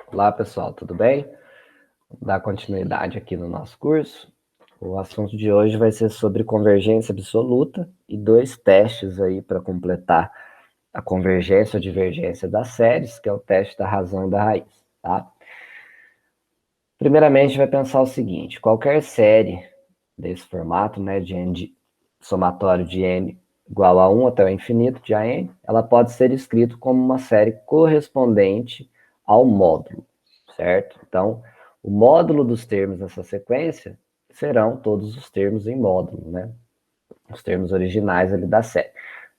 Olá, pessoal, tudo bem? Vou dar continuidade aqui no nosso curso. O assunto de hoje vai ser sobre convergência absoluta e dois testes aí para completar a convergência ou divergência das séries, que é o teste da razão e da raiz, tá? Primeiramente, a gente vai pensar o seguinte: qualquer série desse formato, né, de n somatório de n igual a 1 até o infinito de an, ela pode ser escrita como uma série correspondente ao módulo, certo? Então, o módulo dos termos dessa sequência serão todos os termos em módulo, né? Os termos originais ali da série.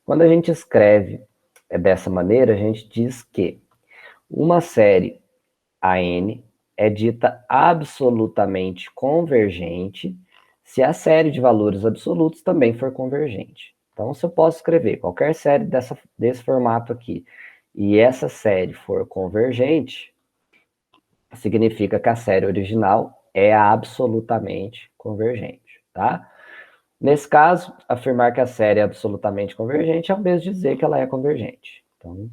Quando a gente escreve dessa maneira, a gente diz que uma série AN é dita absolutamente convergente se a série de valores absolutos também for convergente. Então, se eu posso escrever qualquer série desse formato aqui e essa série for convergente, significa que a série original é absolutamente convergente, tá? Nesse caso, afirmar que a série é absolutamente convergente é o mesmo dizer que ela é convergente. Então,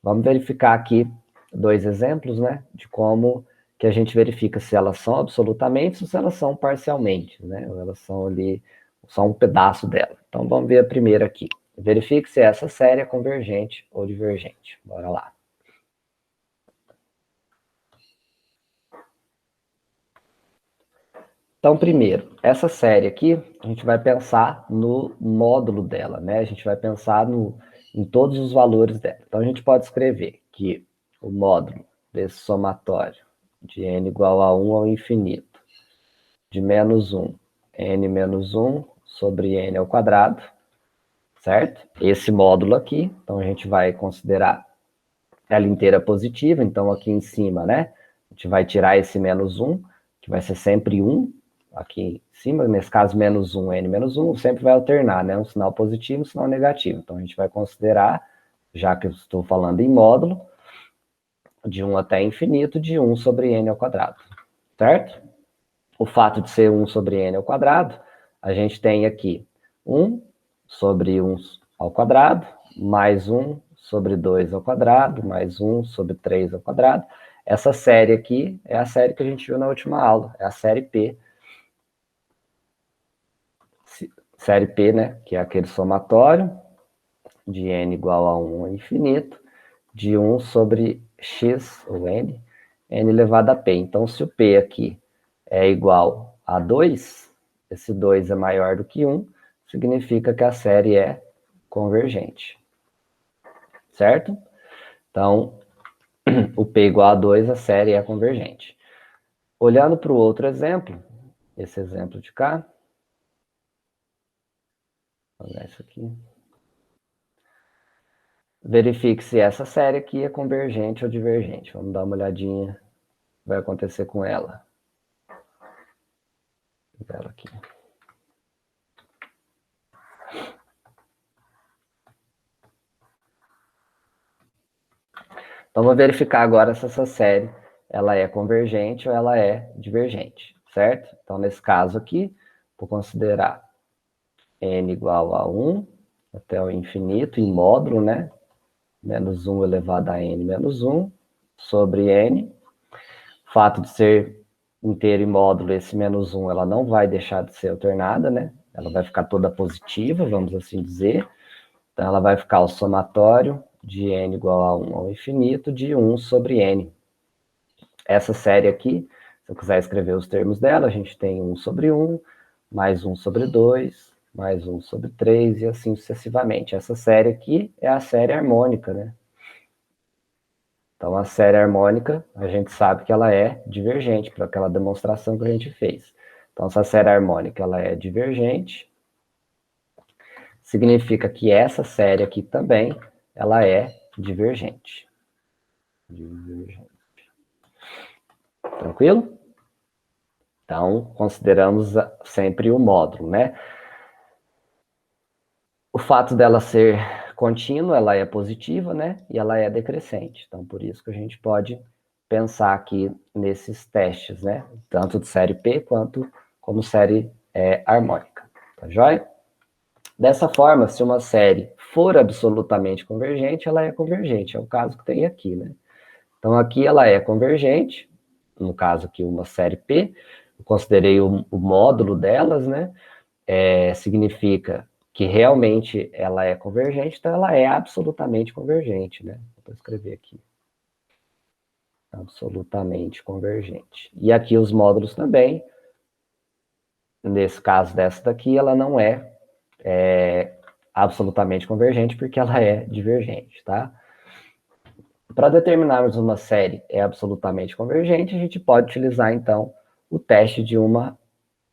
vamos verificar aqui dois exemplos, né, de como que a gente verifica se elas são absolutamente ou se elas são parcialmente, né, ou elas são ali só um pedaço dela. Então, vamos ver a primeira aqui. Verifique se essa série é convergente ou divergente. Bora lá. Então, primeiro, essa série aqui, a gente vai pensar no módulo dela, né? A gente vai pensar em todos os valores dela. Então, a gente pode escrever que o módulo desse somatório de n igual a 1 ao infinito, de menos 1, n menos 1 sobre n ao quadrado, certo? Esse módulo aqui, então a gente vai considerar ela inteira positiva, então aqui em cima, né? A gente vai tirar esse menos 1, que vai ser sempre 1, aqui em cima, nesse caso menos 1, n menos 1, sempre vai alternar, né? Um sinal positivo e um sinal negativo. Então a gente vai considerar, já que eu estou falando em módulo, de 1 até infinito, de 1 sobre n ao quadrado, certo? O fato de ser 1 sobre n ao quadrado, a gente tem aqui 1 sobre 1 ao quadrado, mais 1 sobre 2 ao quadrado, mais 1 sobre 3 ao quadrado. Essa série aqui é a série que a gente viu na última aula, é a série P. Série P, né, que é aquele somatório de n igual a 1 ao infinito, de 1 sobre x, ou n elevado a p. Então, se o p aqui é igual a 2, esse 2 é maior do que 1, significa que a série é convergente, certo? Então, o p igual a 2, a série é convergente. Olhando para o outro exemplo, esse exemplo de cá, vou olhar isso aqui. Verifique se essa série aqui é convergente ou divergente. Vamos dar uma olhadinha o que vai acontecer com ela. Ela aqui. Então, vou verificar agora se essa série ela é convergente ou ela é divergente, certo? Então, nesse caso aqui, vou considerar n igual a 1 até o infinito, em módulo, né? Menos 1 elevado a n menos 1 sobre n. O fato de ser inteiro em módulo, esse menos 1, ela não vai deixar de ser alternada, né? Ela vai ficar toda positiva, vamos assim dizer. Então, ela vai ficar o somatório de n igual a 1 ao infinito de 1 sobre n. Essa série aqui, se eu quiser escrever os termos dela, a gente tem 1 sobre 1, mais 1 sobre 2, mais 1 sobre 3 e assim sucessivamente. Essa série aqui é a série harmônica, né? Então, a série harmônica, a gente sabe que ela é divergente, para aquela demonstração que a gente fez. Então, se a série harmônica ela é divergente, significa que essa série aqui também ela é divergente. Tranquilo? Então, consideramos sempre o módulo, né? O fato dela ser contínua, ela é positiva, né? E ela é decrescente. Então, por isso que a gente pode pensar aqui nesses testes, né? Tanto de série P quanto como série harmônica. Tá joia? Dessa forma, se uma série for absolutamente convergente, ela é convergente. É o caso que tem aqui, né? Então, aqui ela é convergente, no caso aqui uma série P, eu considerei o módulo delas, né? Significa que realmente ela é convergente, então ela é absolutamente convergente, né? Vou escrever aqui. Absolutamente convergente. E aqui os módulos também, nesse caso dessa daqui, ela não é absolutamente convergente, porque ela é divergente, tá? Para determinarmos uma série é absolutamente convergente, a gente pode utilizar, então, o teste de uma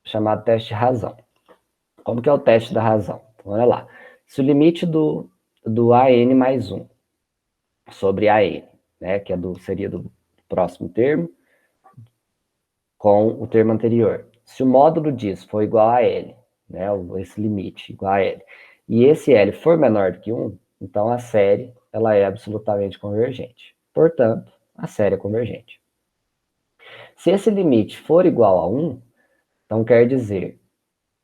chamado teste de razão. Como que é o teste da razão? Então, olha lá. Se o limite do AN mais 1 sobre AN, né, que seria do próximo termo, com o termo anterior. Se o módulo disso for igual a L, né, esse limite igual a L, e esse L for menor do que 1, então a série ela é absolutamente convergente. Portanto, a série é convergente. Se esse limite for igual a 1, então quer dizer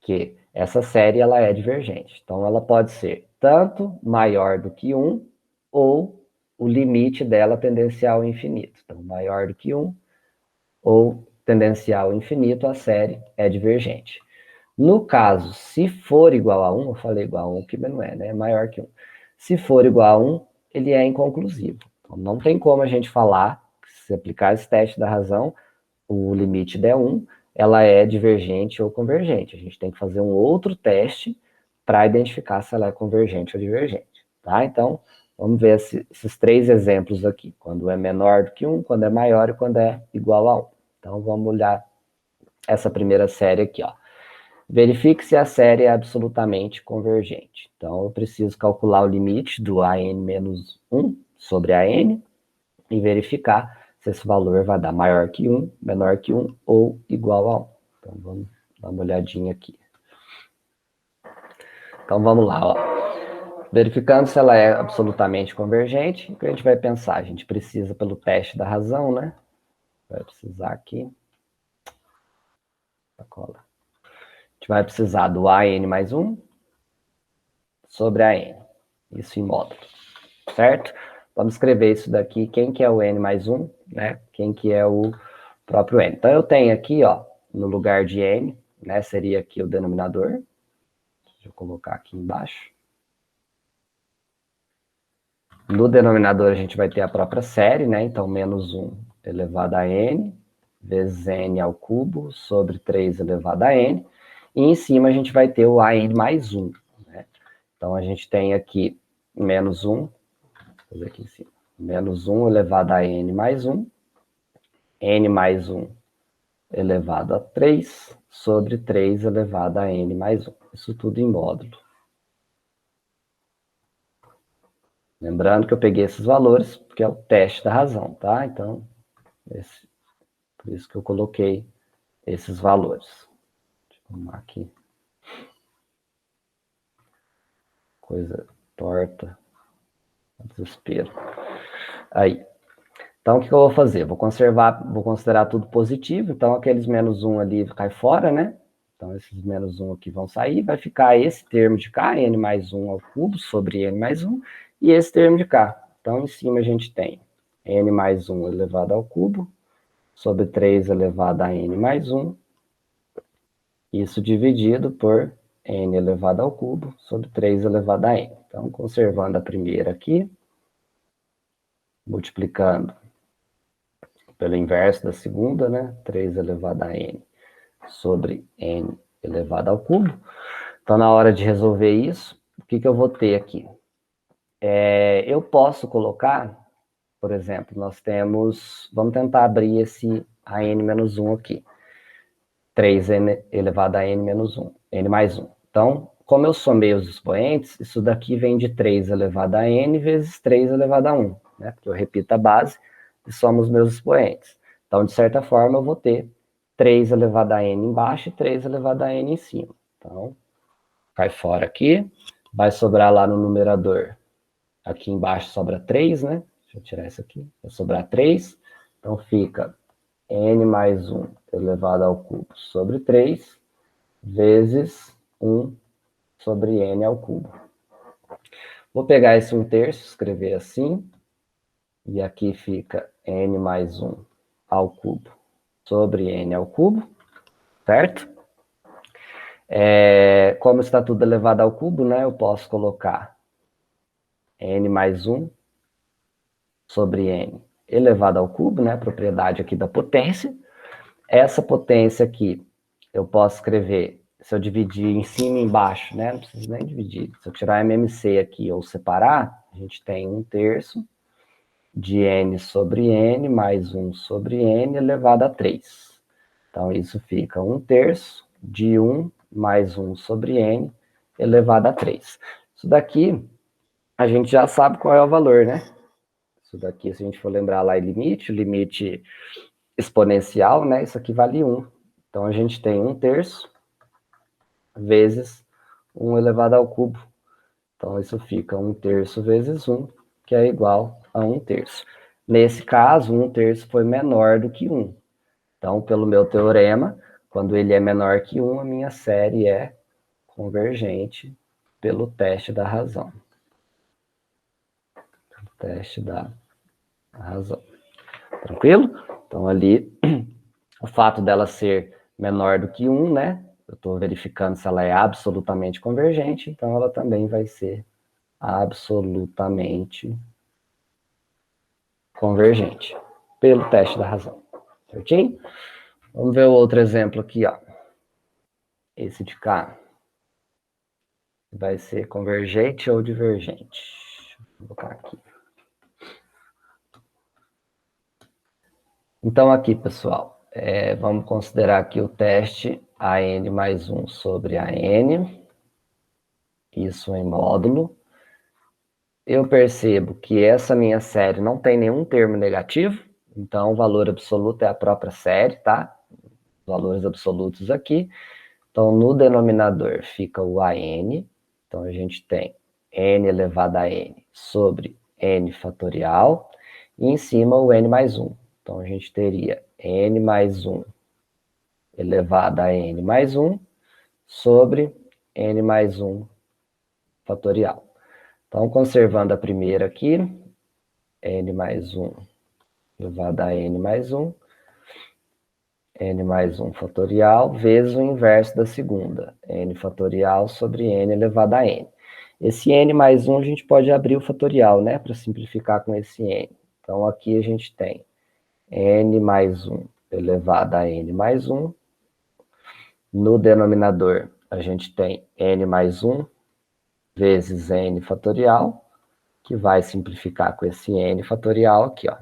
que essa série ela é divergente. Então ela pode ser tanto maior do que 1 ou o limite dela tendencial ao infinito. Então maior do que 1 ou tendencial ao infinito, a série é divergente. No caso, se for igual a 1, eu falei igual a 1, que não é, né? É maior que 1. Se for igual a 1, ele é inconclusivo. Então, não tem como a gente falar, se aplicar esse teste da razão, o limite der 1, ela é divergente ou convergente. A gente tem que fazer um outro teste para identificar se ela é convergente ou divergente. Tá? Então, vamos ver esses três exemplos aqui. Quando é menor do que 1, quando é maior e quando é igual a 1. Então, vamos olhar essa primeira série aqui, ó. Verifique se a série é absolutamente convergente. Então, eu preciso calcular o limite do AN menos 1 sobre AN e verificar se esse valor vai dar maior que 1, menor que 1 ou igual a 1. Então, vamos dar uma olhadinha aqui. Então, vamos lá, ó. Verificando se ela é absolutamente convergente, o que a gente vai pensar? A gente precisa, pelo teste da razão, né? Vai precisar aqui. Sacola. A gente vai precisar do AN mais 1 sobre AN. Isso em módulo, certo? Vamos escrever isso daqui. Quem que é o N mais 1, né? Quem que é o próprio N. Então, eu tenho aqui, ó, no lugar de N, né? Seria aqui o denominador. Deixa eu colocar aqui embaixo. No denominador, a gente vai ter a própria série, né? Então, menos 1 elevado a N, vezes N ao cubo, sobre 3 elevado a N. E em cima, a gente vai ter o AN mais 1, né? Então, a gente tem aqui menos 1, vou fazer aqui em cima, menos 1 elevado a N mais 1, N mais 1 elevado a 3, sobre 3 elevado a N mais 1. Isso tudo em módulo. Lembrando que eu peguei esses valores, porque é o teste da razão, tá? Então, por isso que eu coloquei esses valores. Deixa eu arrumar aqui. Coisa torta. Desespero. Aí. Então, o que eu vou fazer? Vou considerar tudo positivo. Então, aqueles menos 1 ali cai fora, né? Então, esses menos 1 aqui vão sair. Vai ficar esse termo de cá, n mais 1 ao cubo, sobre n mais 1. E esse termo de cá. Então, em cima a gente tem n mais 1 elevado ao cubo, sobre 3 elevado a n mais 1. Isso dividido por n elevado ao cubo, sobre 3 elevado a n. Então, conservando a primeira aqui, multiplicando pelo inverso da segunda, né? 3 elevado a n sobre n elevado ao cubo. Então, na hora de resolver isso, o que eu vou ter aqui? Eu posso colocar, por exemplo, nós temos, vamos tentar abrir esse a n menos 1 aqui. 3n elevado a n menos 1, n mais 1. Então, como eu somei os expoentes, isso daqui vem de 3 elevado a n vezes 3 elevado a 1, né? Porque eu repito a base e somo os meus expoentes. Então, de certa forma, eu vou ter 3 elevado a n embaixo e 3 elevado a n em cima. Então, cai fora aqui, vai sobrar lá no numerador. Aqui embaixo sobra 3, né? Deixa eu tirar isso aqui. Vai sobrar 3. Então, fica n mais 1 elevado ao cubo sobre 3, vezes 1 sobre n ao cubo. Vou pegar esse 1/3, escrever assim. E aqui fica n mais 1 ao cubo sobre n ao cubo, certo? Como está tudo elevado ao cubo, né, eu posso colocar n mais 1 sobre n elevado ao cubo, né, propriedade aqui da potência. Essa potência aqui, eu posso escrever, se eu dividir em cima e embaixo, né, não preciso nem dividir. Se eu tirar MMC aqui ou separar, a gente tem 1/3 de n sobre n mais 1 sobre n elevado a 3. Então, isso fica 1/3 de 1 mais 1 sobre n elevado a 3. Isso daqui, a gente já sabe qual é o valor, né? Isso daqui, se a gente for lembrar lá, é limite, o limite exponencial, né? Isso aqui vale 1. Então, a gente tem 1/3 vezes 1 elevado ao cubo. Então, isso fica 1/3 vezes 1, que é igual a 1/3. Nesse caso, 1/3 foi menor do que 1. Então, pelo meu teorema, quando ele é menor que 1, a minha série é convergente pelo teste da razão. Teste da razão. Tranquilo? Então, ali, o fato dela ser menor do que 1, né? Eu estou verificando se ela é absolutamente convergente, então ela também vai ser absolutamente convergente pelo teste da razão. Certinho? Vamos ver o outro exemplo aqui, ó. Esse de cá vai ser convergente ou divergente? Vou colocar aqui. Então, aqui, pessoal, vamos considerar aqui o teste AN mais 1 sobre AN. Isso em módulo. Eu percebo que essa minha série não tem nenhum termo negativo, então o valor absoluto é a própria série, tá? Valores absolutos aqui. Então, no denominador fica o AN. Então, a gente tem n elevado a n sobre n fatorial. E em cima o n mais 1. Então, a gente teria n mais 1 elevado a n mais 1 sobre n mais 1 fatorial. Então, conservando a primeira aqui, n mais 1 elevado a n mais 1, n mais 1 fatorial, vezes o inverso da segunda, n fatorial sobre n elevado a n. Esse n mais 1 a gente pode abrir o fatorial, né, para simplificar com esse n. Então, aqui a gente tem n mais 1 elevado a n mais 1. No denominador, a gente tem n mais 1 vezes n fatorial, que vai simplificar com esse n fatorial aqui, ó.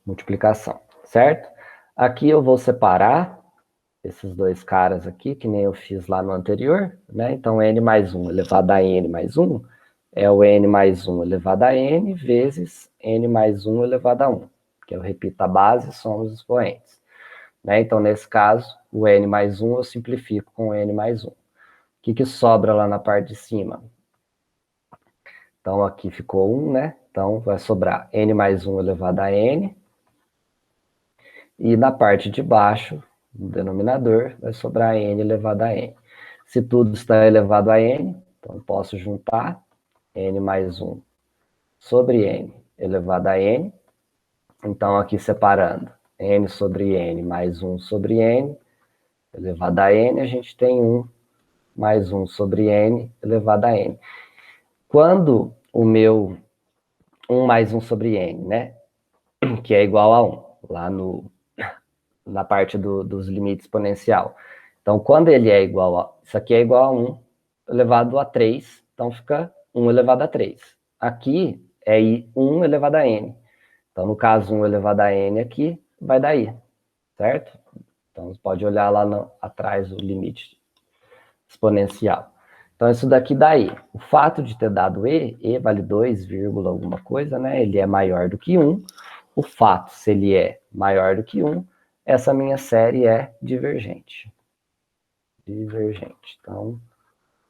Multiplicação, certo? Aqui eu vou separar esses dois caras aqui, que nem eu fiz lá no anterior, né? Então, n mais 1 elevado a n mais 1 é o n mais 1 elevado a n vezes n mais 1 elevado a 1, que eu repito a base, somos os expoentes. Né? Então, nesse caso, o n mais 1 eu simplifico com o n mais 1. O que sobra lá na parte de cima? Então, aqui ficou 1, né? Então, vai sobrar n mais 1 elevado a n. E na parte de baixo, no denominador, vai sobrar n elevado a n. Se tudo está elevado a n, então posso juntar n mais 1 sobre n elevado a n. Então, aqui separando n sobre n mais 1 sobre n elevado a n, a gente tem 1 mais 1 sobre n elevado a n. Quando o meu 1 mais 1 sobre n, né, que é igual a 1, lá na parte dos limites exponencial. Então, quando ele é igual a... Isso aqui é igual a 1 elevado a 3, então fica 1 elevado a 3. Aqui é 1 elevado a n. Então, no caso, 1 elevado a n aqui vai dar i, certo? Então, você pode olhar lá atrás o limite exponencial. Então, isso daqui dá i. O fato de ter dado e vale 2, alguma coisa, né? Ele é maior do que 1. O fato, se ele é maior do que 1, essa minha série é divergente. Divergente. Então,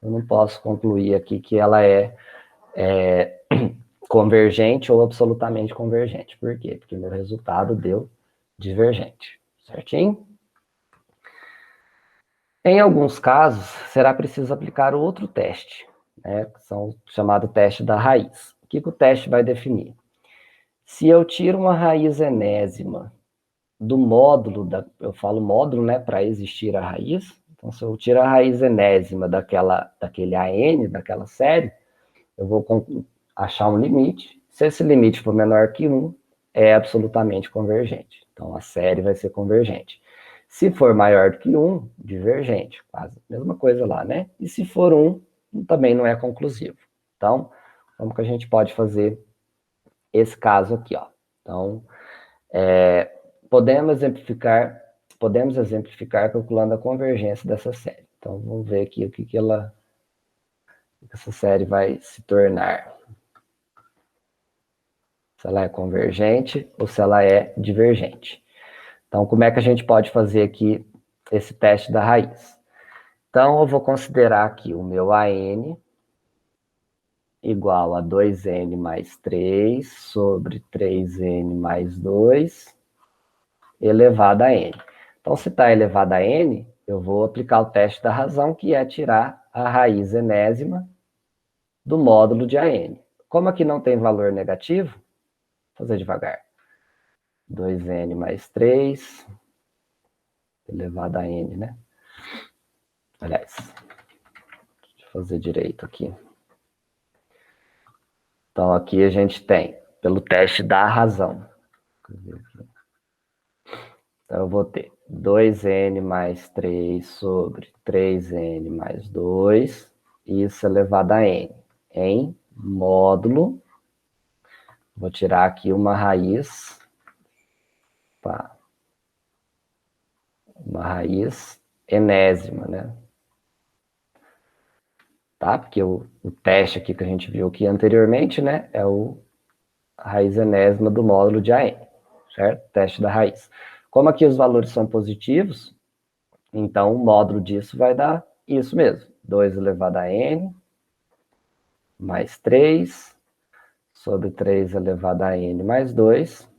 eu não posso concluir aqui que ela é convergente ou absolutamente convergente. Por quê? Porque meu resultado deu divergente. Certinho? Em alguns casos, será preciso aplicar outro teste, né, que são chamado teste da raiz. o que o teste vai definir? Se eu tiro uma raiz enésima do módulo, eu falo módulo, né, para existir a raiz, então se eu tiro a raiz enésima daquele AN, daquela série, eu vou achar um limite. Se esse limite for menor que 1, é absolutamente convergente. Então, a série vai ser convergente. Se for maior do que 1, divergente. Quase a mesma coisa lá, né? E se for 1, também não é conclusivo. Então, como que a gente pode fazer esse caso aqui, ó? Então, podemos exemplificar calculando a convergência dessa série. Então, vamos ver aqui o que essa série vai se tornar. Se ela é convergente ou se ela é divergente. Então, como é que a gente pode fazer aqui esse teste da raiz? Então, eu vou considerar aqui o meu AN igual a 2N mais 3 sobre 3N mais 2 elevado a N. Então, se está elevado a N, eu vou aplicar o teste da razão, que é tirar a raiz enésima do módulo de AN. Como aqui não tem valor negativo, vou fazer devagar. 2N mais 3 elevado a N, né? Aliás, deixa eu fazer direito aqui. Então, aqui a gente tem, pelo teste da razão. Então, eu vou ter 2N mais 3 sobre 3N mais 2, isso elevado a N, em módulo. Vou tirar aqui uma raiz, tá? Uma raiz enésima, né? Tá? Porque o teste aqui que a gente viu aqui anteriormente, né, é a raiz enésima do módulo de AN, certo? Teste da raiz. Como aqui os valores são positivos, então o módulo disso vai dar isso mesmo, 2 elevado a N, mais 3, sobre 3 elevado a N mais 2,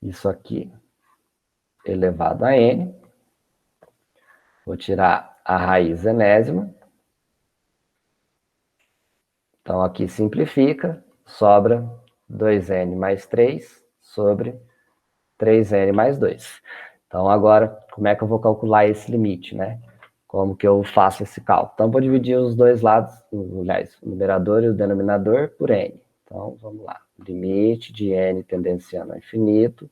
isso aqui elevado a N, vou tirar a raiz enésima, então aqui simplifica, sobra 2N mais 3 sobre 3N mais 2. Então, agora, como é que eu vou calcular esse limite, né? Como que eu faço esse cálculo? Então, vou dividir os dois lados, aliás, o numerador e o denominador por N. Então, vamos lá. Limite de N tendenciando ao infinito,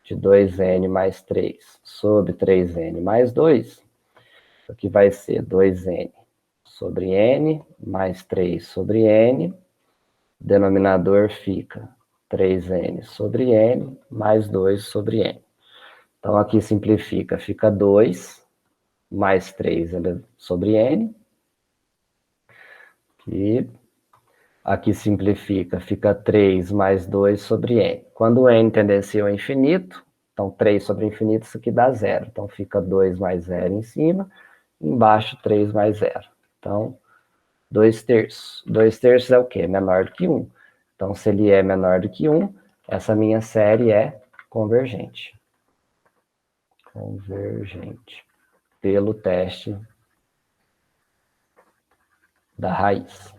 de 2N mais 3 sobre 3N mais 2. Isso aqui vai ser 2N sobre N mais 3 sobre N. Denominador fica 3N sobre N mais 2 sobre N. Então, aqui simplifica, fica 2 mais 3 sobre N. E aqui simplifica, fica 3 mais 2 sobre N. Quando o N tendencia ao infinito, então 3 sobre infinito, isso aqui dá 0. Então, fica 2 mais 0 em cima, embaixo 3 mais 0. Então, 2 terços. 2 terços é o quê? Menor do que 1. Então, se ele é menor do que 1, essa minha série é convergente. Convergente. Pelo teste da raiz.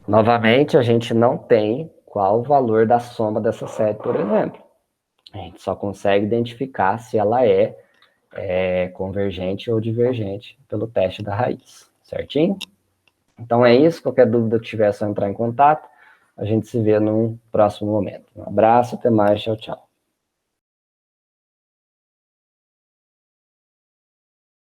Novamente, a gente não tem qual o valor da soma dessa série, por exemplo. A gente só consegue identificar se ela é convergente ou divergente pelo teste da raiz, certinho? Então é isso, qualquer dúvida que tiver é só entrar em contato. A gente se vê num próximo momento. Um abraço, até mais, tchau, tchau.